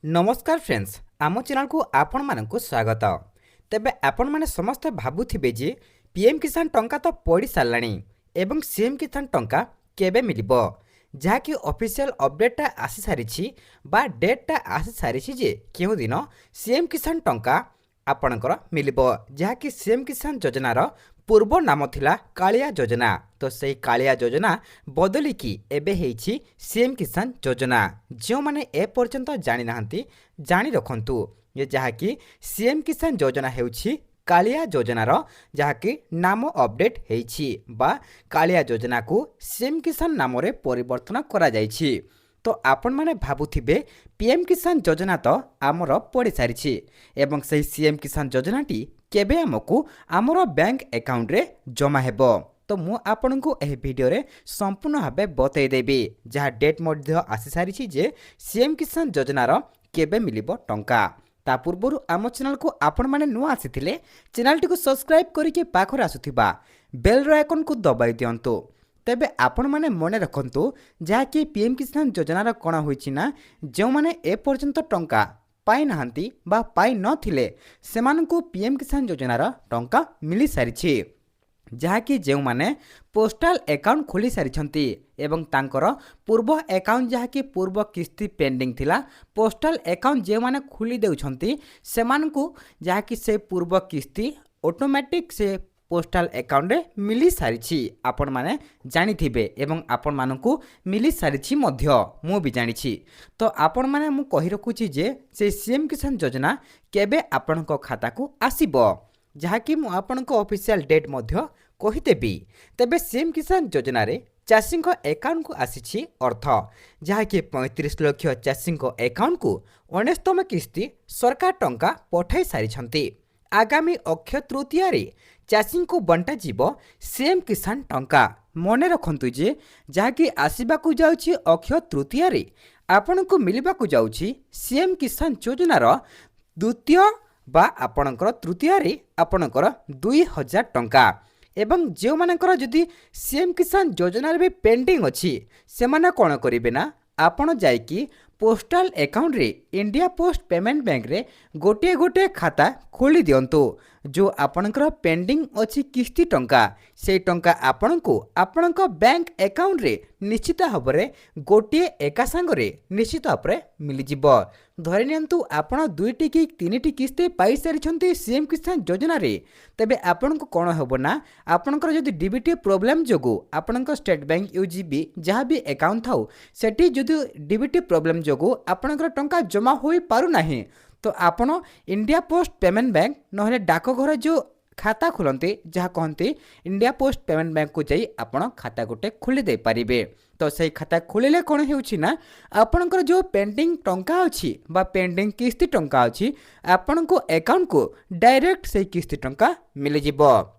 नमस्कार फ्रेंड्स आम चैनल को आपण मानक स्वागत। तेबे आपण माने समस्त भाबुथिबे जे पीएम किसान टंका तो पड़ी सारलाणी एवं सीएम किसान टंका केबे मिलिबो जहाँकि ऑफिशियल अपडेटा आसी सारिछि बा डेटटा आसी सारिछि जे केउ दिन सीएम किसान टंका आपणकर मिलिबो जहाँकि सीएम किसान योजनार पूर्व नाम थिला कालिया योजना। तो सही कालिया योजना बदलिकी एबे हेछि सीएम किसान योजना। जो माने ए पर्यंत जानि नाहंती जानि रखंतु ये जहाँकि सीएम किसान योजना हेउछि कालिया योजनार जहाँकि नाम अपडेट हेछि बा कालिया योजना को सीएम किसान नाम रे परिवर्तन करा जाइछि। तो आपण माने भाबुथिबे पीएम किसान योजना तो आमर पड़ी सारिछि एवं सही सीएम किसान योजनाटी केबे आमको आमर बैंक अकाउंट रे जमा हेबो। तो मु आपनकु एही वीडियो रे संपूर्ण भाबे बतै देबी जहाँ डेट मध्य आसी सारिछि जे सीएम किसान योजनार केबे मिलिबो टंका। ता पूर्वरु आम चैनल को आपण माने नुआ आसीथिले चैनल टी को सब्सक्राइब करिके पाखर आसुथिबा बेल रो आइकन को दबाई दियंतु। तेबे आपण माने मने रखंतु जहाँकि पीएम किसान योजनार कोण होइछि ना जो माने ए पर्यंत टंका पाई नाहंती बा पाई नथिले सेमानकु पीएम किसान योजनार टंका मिली सारिछि जहाँकि जो माने पोस्टाल अकाउंट खोली सारिछंती एवं तांकर पूर्व अकाउंट जहाँकि पूर्व किस्ती पेंडिंग थिला पोस्टाल अकाउंट जे माने खोली देउछंती सेमानकु जहाँकि से पूर्व किस्ती ऑटोमेटिक से पोस्टाल अकाउंट रे मिली सारिछि आपण माने जानिथिबे एवं आपण मानकु मिली सारिछि मध्य मु भी जानिछि। तो आपण माने मु कहि रखुछि जे से सीएम किसान योजना केबे आपणको खाता को आसीबो जहाँकि मु आपणको ऑफिशियल डेट मध्य कहिदेबी। तेबे सीएम किसान योजना रे चाषी अकाउंट को आसीछि अर्थ जहाँकि 35 लाख चाषी अकाउंट को 19तम किस्ती सरकार टंका पठाई सारिछंती। आगामी अक्षय तृतीया रे चाषी को बंटा जीव सीएम किसान टंका मने रखंतु जे जहाँकि आसीबाकू जाउछि अक्षय तृतीया रे आपनको मिलिबाकू जाउछि सीएम किसान योजनार द्वितीय बा आपणकर तृतीया रे आपणकर 2000 टंका एवं जो मानकर जदि सीएम किसान योजना भी पेंडिंग अच्छी से माने कौन करेंगे ना आपण जाइकी पोस्टाल अकाउंट रे इंडिया पोस्ट पेमेंट बैंक रे गोटे गोटे खाता खोली दियंतु जो आपणकर पेंडिंग अच्छी किस्ती टंका से टंका आपणको आपणक बैंक अकाउंट रे निश्चित भाव गोटे एका सांगरे निश्चित भाव मिल जिवो। धरि नियंतु आपण 2टी कि 3टी किस्ती पाई सारिछंती सीएम किसान योजना रे तबे आपणको कोन हेबो ना आपणकर जदि डीबीटी प्रॉब्लम जोगु आपणक स्टेट बैंक यूजीबी जहाँ भी अकाउंट थाउ सेठी जदि डीबीटी प्रॉब्लम जोगु आपणकर टंका जमा होई पारु नाही तो आपण इंडिया पोस्ट पेमेंट बैंक नहले डाकघर जो खाता खोलते जहाँ कहते इंडिया पोस्ट पेमेंट बैंक को जाई आपण खाता गोटे खोली दे पारिबे। तो सही खाता खोलिले कौन होउछि ना आपणकर जो पेंडिंग टंका अछि बा पेंडिंग किस्ती टंका अछि आपणको अकाउंट को डायरेक्ट से किस्ती टंका मिल जिवो।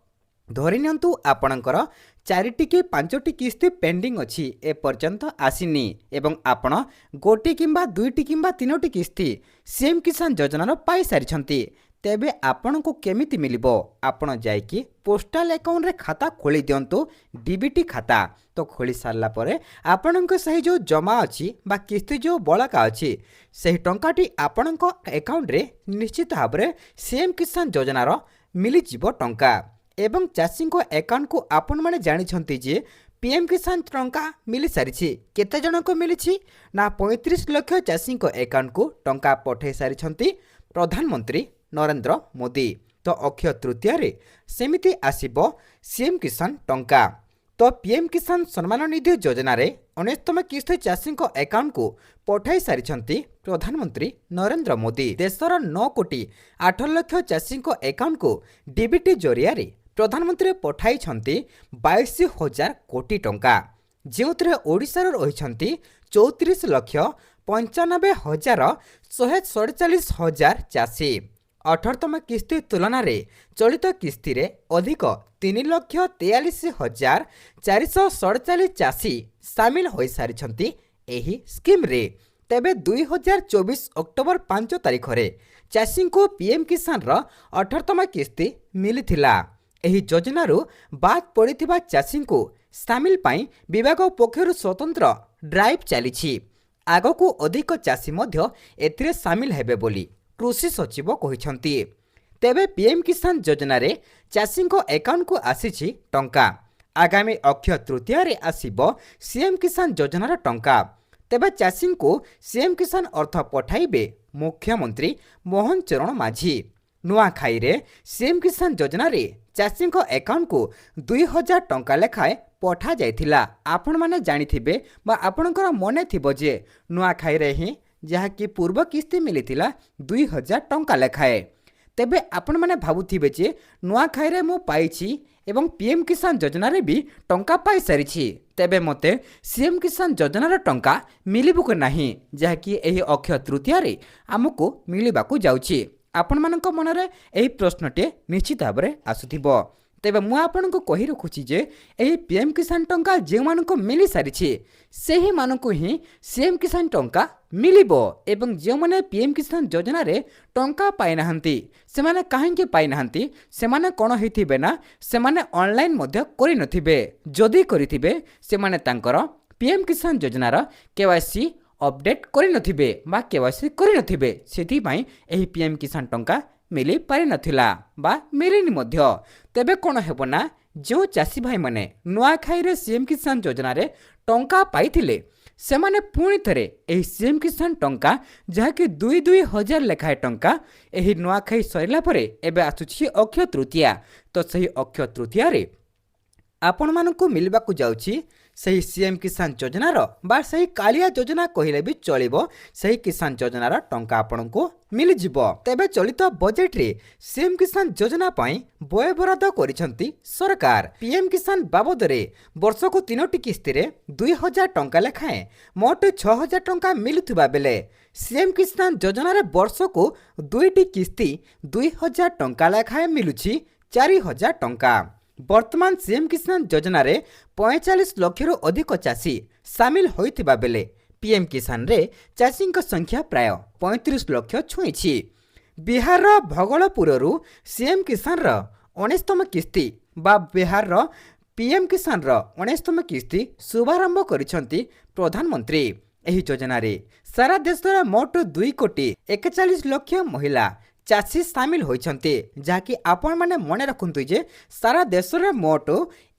धरि नियंतु आपणकर 4टी कि 5टी किस्ती पेंडिंग अच्छी ए पर्यंत आसीनी एवं आपण गोटे किंबा 2टी किंबा 3टी किस्ती सीएम किसान योजनार पाई सारिछंती तेबे आपण को केमिति मिलिबो आपण जाइकी पोस्टाल अकाउंट रे खाता खोली दियंतु डीबीटी खाता। तो खोली सारला परे आपणक सही जो जमा अछि बा किस्ती जो बळका अछि सही टंकाटी आपणक अकाउंट रे निश्चित भाव रे सीएम किसान योजनार मिली जिवो टंका एवं चाषी अकाउंट को आपण माने जानिछंती जे पीएम किसान टंका मिली सारिछि केते जनक मिलिछि ना 35 लाख चाषी अकाउंट को टंका पठै सारिछंती प्रधानमंत्री नरेंद्र मोदी। तो अक्षय तृतीया रे सेमिति आसीबो सीएम किसान टंका। तो पीएम किसान सम्मान निधि योजना रे 19तम किस्ती चाषी अकाउंट को पठाई सारिछंती प्रधानमंत्री नरेंद्र मोदी। देशर 9 कोटी 8 लाख चाषी अकाउंट को डीबीटी जरिया रे प्रधानमंत्री पठाई 22,000 कोटी टंका जो ओडिशार रही 34 लाख 95,147 चाषी। 18तम किस्ती तुलन में चलित किस्ती रे अधिक 3,43,447 चाषी सामिल हो सारी एही स्कीम रे। तेबे 2024 अक्टोबर 5 तारिख रे चाषी को पीएम किसान रो 18तम किस्ती मिली थिला। एही योजनारू बाद पड़िथिबा चाषी को सामिल पाई विभाग पक्षरु स्वतंत्र ड्राइव चली ଆଗକୁ ଅଧିକ ଚାଷୀ ମଧ୍ୟ ଏଥିରେ ସାମିଲ ହେବେ ବୋଲି କୃଷି ସଚିବ କହିଛନ୍ତି। ତେବେ ପିଏମ୍ କିଷାନ ଯୋଜନାରେ ଚାଷୀଙ୍କ ଆକାଉଣ୍ଟକୁ ଆସିଛି ଟଙ୍କା। ଆଗାମୀ ଅକ୍ଷୟ ତୃତୀୟାରେ ଆସିବ ସିଏମ୍ କିଷାନ ଯୋଜନାର ଟଙ୍କା। ତେବେ ଚାଷୀଙ୍କୁ ସିଏମ୍ କିଷାନ ଅର୍ଥ ପଠାଇବେ ମୁଖ୍ୟମନ୍ତ୍ରୀ ମୋହନ ଚରଣ ମାଝୀ। ନୂଆଖାଇରେ ସିଏମ୍ କିଷାନ ଯୋଜନାରେ ଚାଷୀଙ୍କ ଆକାଉଣ୍ଟକୁ 2000 ଟଙ୍କା ଲେଖାଏଁ ପଠାଯାଇଥିଲା। ଆପଣମାନେ ଜାଣିଥିବେ ବା ଆପଣଙ୍କର ମନେ ଥିବ ଯେ ନୂଆଖାଇରେ ହିଁ ଯାହାକି ପୂର୍ବ କିସ୍ତି ମିଳିଥିଲା 2000 ଟଙ୍କା ଲେଖାଏଁ। ତେବେ ଆପଣମାନେ ଭାବୁଥିବେ ଯେ ନୂଆଖାଇରେ ମୁଁ ପାଇଛି ଏବଂ ପିଏମ୍ କିଷାନ ଯୋଜନାରେ ବି ଟଙ୍କା ପାଇସାରିଛି, ତେବେ ମୋତେ ସିଏମ୍ କିଷାନ ଯୋଜନାର ଟଙ୍କା ମିଳିବ କି ନାହିଁ, ଯାହାକି ଏହି ଅକ୍ଷୟ ତୃତୀୟାରେ ଆମକୁ ମିଳିବାକୁ ଯାଉଛି। ଆପଣମାନଙ୍କ ମନରେ ଏହି ପ୍ରଶ୍ନଟି ନିଶ୍ଚିତ ଭାବରେ ଆସୁଥିବ। ତେବେ ମୁଁ ଆପଣଙ୍କୁ କହି ରଖୁଛି ଯେ ଏହି ପିଏମ୍ କିଷାନ ଟଙ୍କା ଯେଉଁମାନଙ୍କୁ ମିଳିସାରିଛି ସେହିମାନଙ୍କୁ ହିଁ ସିଏମ୍ କିଷାନ ଟଙ୍କା ମିଳିବ। ଏବଂ ଯେଉଁମାନେ ପିଏମ୍ କିଷାନ ଯୋଜନାରେ ଟଙ୍କା ପାଇନାହାନ୍ତି ସେମାନେ କାହିଁକି ପାଇନାହାନ୍ତି, ସେମାନେ କ'ଣ ହେଇଥିବେ ନା ସେମାନେ ଅନଲାଇନ୍ ମଧ୍ୟ କରିନଥିବେ। ଯଦି କରିଥିବେ ସେମାନେ ତାଙ୍କର ପିଏମ୍ କିଷାନ ଯୋଜନାର KYC ଅପଡେଟ୍ କରିନଥିବେ ବା KYC କରିନଥିବେ, ସେଥିପାଇଁ ଏହି ପିଏମ୍ କିଷାନ ଟଙ୍କା ମିଳିପାରିନଥିଲା ବା ମିଳିନି ମଧ୍ୟ। ତେବେ କ'ଣ ହେବ ନା ଯେଉଁ ଚାଷୀ ଭାଇମାନେ ନୂଆଖାଇରେ ସିଏମ୍ କିଷାନ ଯୋଜନାରେ ଟଙ୍କା ପାଇଥିଲେ ସେମାନେ ପୁଣି ଥରେ ଏହି ସିଏମ୍ କିଷାନ ଟଙ୍କା ଯାହାକି 2,000 ଲେଖାଏଁ ଟଙ୍କା ଏହି ନୂଆଖାଇ ସରିଲା ପରେ ଏବେ ଆସୁଛି ଅକ୍ଷୟ ତୃତୀୟା। ତ ସେହି ଅକ୍ଷୟ ତୃତୀୟାରେ ଆପଣମାନଙ୍କୁ ମିଳିବାକୁ ଯାଉଛି ସେହି ସିଏମ୍ କିଷାନ ଯୋଜନାର ବା ସେହି କାଳିଆ ଯୋଜନା କହିଲେ ବି ଚଳିବ, ସେହି କିଷାନ ଯୋଜନାର ଟଙ୍କା ଆପଣଙ୍କୁ ମିଳିଯିବ। ତେବେ ଚଳିତ ବଜେଟ୍ରେ ସିଏମ୍ କିଷାନ ଯୋଜନା ପାଇଁ ବ୍ୟୟବରାଦ କରିଛନ୍ତି ସରକାର। ପିଏମ୍ କିଷାନ ବାବଦରେ ବର୍ଷକୁ 3ଟି କିସ୍ତିରେ 2000 ଟଙ୍କା ଲେଖାଏଁ ମୋଟ 6000 ଟଙ୍କା ମିଳୁଥିବା ବେଳେ ସିଏମ୍ କିଷାନ ଯୋଜନାରେ ବର୍ଷକୁ 2ଟି କିସ୍ତି 2000 ଟଙ୍କା ଲେଖାଏଁ ମିଳୁଛି 4000 ଟଙ୍କା। ବର୍ତ୍ତମାନ ସିଏମ୍ କିଷାନ ଯୋଜନାରେ 45 ଲକ୍ଷରୁ ଅଧିକ ଚାଷୀ ସାମିଲ ହୋଇଥିବା ବେଳେ ପିଏମ୍ କିଷାନରେ ଚାଷୀଙ୍କ ସଂଖ୍ୟା ପ୍ରାୟ 35 ଲକ୍ଷ ଛୁଇଁଛି। ବିହାରର ଭଗଳପୁରରୁ ସିଏମ୍ କିଷାନର 19ତମ କିସ୍ତି ବା ବିହାରର ପିଏମ୍ କିଷାନର 19ତମ କିସ୍ତି ଶୁଭାରମ୍ଭ କରିଛନ୍ତି ପ୍ରଧାନମନ୍ତ୍ରୀ। ଏହି ଯୋଜନାରେ ସାରା ଦେଶର ମୋଟ 2,41,00,000 ମହିଳା ଚାଷୀ ସାମିଲ ହୋଇଛନ୍ତି, ଯାହାକି ଆପଣମାନେ ମନେ ରଖନ୍ତୁ ଯେ ସାରା ଦେଶରେ ମୋଟ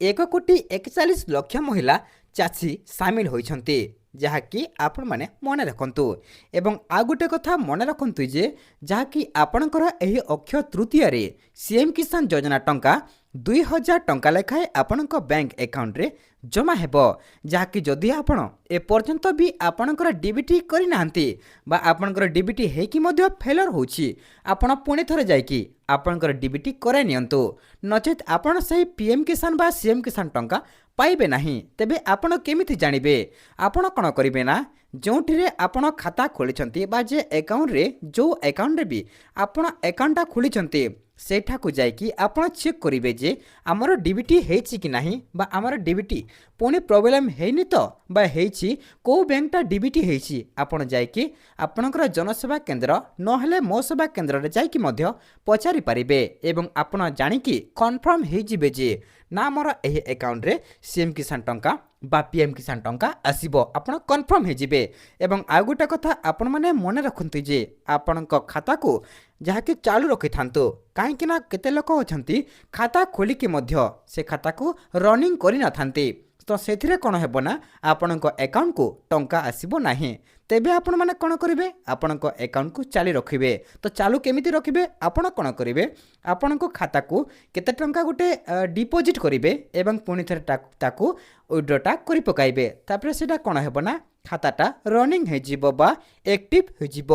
1,41,00,000 ମହିଳା ଚାଷୀ ସାମିଲ ହୋଇଛନ୍ତି, ଯାହାକି ଆପଣମାନେ ମନେ ରଖନ୍ତୁ। ଏବଂ ଆଉ ଗୋଟେ କଥା ମନେ ରଖନ୍ତୁ ଯେ ଯାହାକି ଆପଣଙ୍କର ଏହି ଅକ୍ଷୟ ତୃତୀୟାରେ ସିଏମ୍ କିଷାନ ଯୋଜନା ଟଙ୍କା 2000 ଟଙ୍କା ଲେଖାଏଁ ଆପଣଙ୍କ ବ୍ୟାଙ୍କ ଆକାଉଣ୍ଟରେ ଜମା ହେବ, ଯାହାକି ଯଦି ଆପଣ ଏପର୍ଯ୍ୟନ୍ତ ବି ଆପଣଙ୍କର ଡିବିଟି କରିନାହାନ୍ତି ବା ଆପଣଙ୍କର ଡିବିଟି ହେଇକି ମଧ୍ୟ ଫେଲର ହେଉଛି, ଆପଣ ପୁଣି ଥରେ ଯାଇକି ଆପଣଙ୍କର ଡିବିଟି କରାଇ ନିଅନ୍ତୁ, ନଚେତ୍ ଆପଣ ସେହି ପିଏମ୍ କିଷାନ ବା ସିଏମ୍ କିଷାନ ଟଙ୍କା ପାଇବେ ନାହିଁ। ତେବେ ଆପଣ କେମିତି ଜାଣିବେ? ଆପଣ କ'ଣ କରିବେ ନା ଯେଉଁଥିରେ ଆପଣ ଖାତା ଖୋଲିଛନ୍ତି ବା ଯେ ଆକାଉଣ୍ଟରେ ଯେଉଁ ଆକାଉଣ୍ଟରେ ବି ଆପଣ ଆକାଉଣ୍ଟଟା ଖୋଲିଛନ୍ତି ସେଠାକୁ ଯାଇକି ଆପଣ ଚେକ୍ କରିବେ ଯେ ଆମର ଡିବିଟି ହେଇଛି କି ନାହିଁ ବା ଆମର ଡିବିଟି ପୁଣି ପ୍ରୋବ୍ଲେମ୍ ହେଇନି ତ ବା ହେଇଛି କେଉଁ ବ୍ୟାଙ୍କଟା ଡିବିଟି ହେଇଛି, ଆପଣ ଯାଇକି ଆପଣଙ୍କର ଜନସେବା କେନ୍ଦ୍ର ନହେଲେ ମୋ ସେବା କେନ୍ଦ୍ରରେ ଯାଇକି ମଧ୍ୟ ପଚାରିପାରିବେ ଏବଂ ଆପଣ ଜାଣିକି କନଫର୍ମ ହେଇଯିବେ ଯେ ନା ଆମର ଏହି ଆକାଉଣ୍ଟରେ ସିଏମ୍ କିଷାନ ଟଙ୍କା ବା ପିଏମ୍ କିଷାନ ଟଙ୍କା ଆସିବ, ଆପଣ କନଫର୍ମ ହେଇଯିବେ। ଏବଂ ଆଉ ଗୋଟେ କଥା ଆପଣମାନେ ମନେ ରଖନ୍ତୁ ଯେ ଆପଣଙ୍କ ଖାତାକୁ ଯାହାକି ଚାଲୁ ରଖିଥାନ୍ତୁ, କାହିଁକି ନା କେତେ ଲୋକ ଅଛନ୍ତି ଖାତା ଖୋଲିକି ମଧ୍ୟ ସେ ଖାତାକୁ ରନିଂ କରିନଥାନ୍ତି, ତ ସେଥିରେ କ'ଣ ହେବ ନା ଆପଣଙ୍କ ଆକାଉଣ୍ଟକୁ ଟଙ୍କା ଆସିବ ନାହିଁ। ତେବେ ଆପଣମାନେ କ'ଣ କରିବେ? ଆପଣଙ୍କ ଆକାଉଣ୍ଟକୁ ଚାଲି ରଖିବେ। ତ ଚାଲୁ କେମିତି ରଖିବେ? ଆପଣ କ'ଣ କରିବେ? ଆପଣଙ୍କ ଖାତାକୁ କେତେ ଟଙ୍କା ଗୋଟେ ଡିପୋଜିଟ୍ କରିବେ ଏବଂ ପୁଣି ଥରେ ତାକୁ ୱିଡ୍ରଟା କରି ପକାଇବେ। ତାପରେ ସେଇଟା କ'ଣ ହେବ ନା ଖାତାଟା ରନିଂ ହେଇଯିବ ବା ଆକ୍ଟିଭ୍ ହୋଇଯିବ।